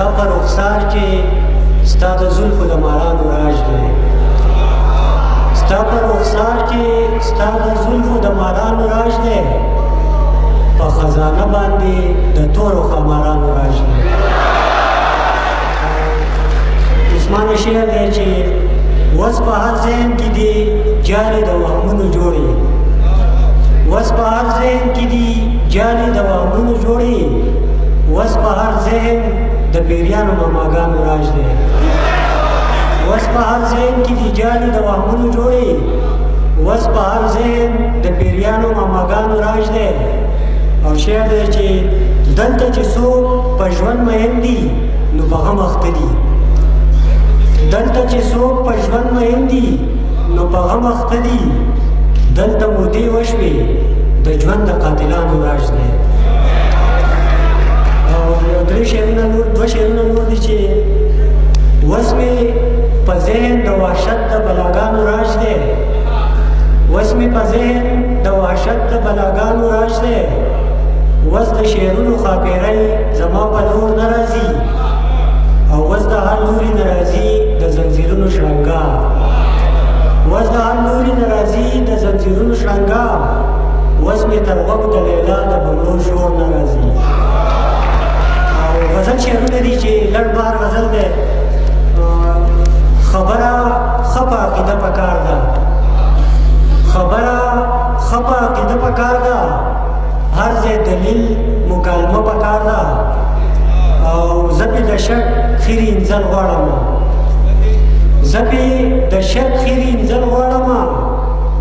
ستا په رخسار کې ستا د زلفو د مارانو راج دی ستا په رخسار کې ستا د زلفو د مارانو راج دی په خزانه باندې د تورو خمارانو راج دی عثمان شعر دی چې وس په هر ذهن کې دی جالې د وهمونو جوړې وس په هر ذهن کې دی جالې د وهمونو جوړې وس په هر ذهن د پیریانو ماماګانو راج دی وس په هر ذهن کې دی جالې د وهمونو جوړې وس په هر ذهن د پیریانو ماماګانو راج دی او شعر دی چې دلته چې څوک په ژوند مین دي نو په غم اخته دي دلته چې څوک په ژوند مین دي نو په غم اخته دي دلته مودې وشوې د ژوند د قاتلانو راج دی او دوه شعرونه نور دي چې وس مې په ذهن د وحشت د بلاګانو راج دی وس مې په ذهن د وحشت د بلاګانو راج دی وس د شعرونو خاپیری زما په لور نه راځي او وس د هر لوري نه راځي د زنځیرونو شرنګا وس د هر لوري نه راځي د زنځیرونو شرنګا وس مې تر غوږ د لیلا د بنګلو شور نه راځي او غزل شعرونه دي چې لړ بار غزل دی خبره ښه په عقیده پکار ده خبره ښه په عقیده پکار ده هر ځای دلیل مکالمه پکار ده او زه پې د شک خیري انځل غواړم زه پې د شک خیري انځل غواړم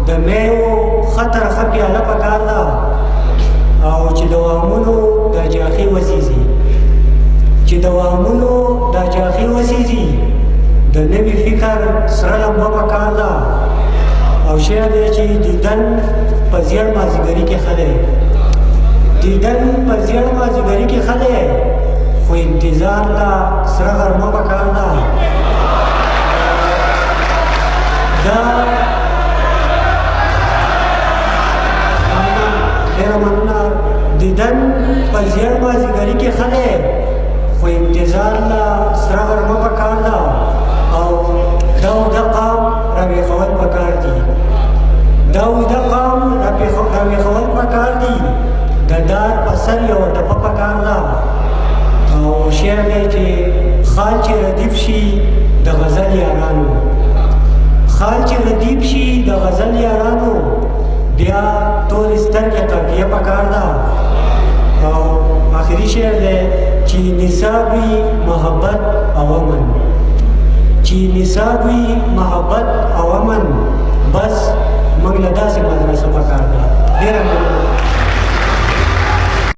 د میو ښه ترخه پیاله پکار ده او چې د وهمونو دا جاخي وسیزي چې د وهمونو دا جاخي وسیزي د نوي فکر سره لمبه پکار ده او شعر دی چې دیدن په زیړ مازدیګري کې ښه دی دیدن په زیړ مازدیګري کې ښه دی خو انتظار ته سره غرمه پکار ده دا ډېره مننه دیدن په زیړ مازدیګري کې ښه دی خو انتظار ته سره غرمه پکار ده او دا اوږده قام راویښول پکار دي دا اوږده قام راویښول پکار دي د دار په سر یوه ټپه پکار ده او شعر دی چې خال چې ردیف شي د غزل یارانو خال چې ردیف شي د غزل یارانو بیا تورې سترګې قافیه پکار ده او آخري شعر دی چې نصاب وي محبت او امن چې نصاب وي محبت او امن بس موږ له داسې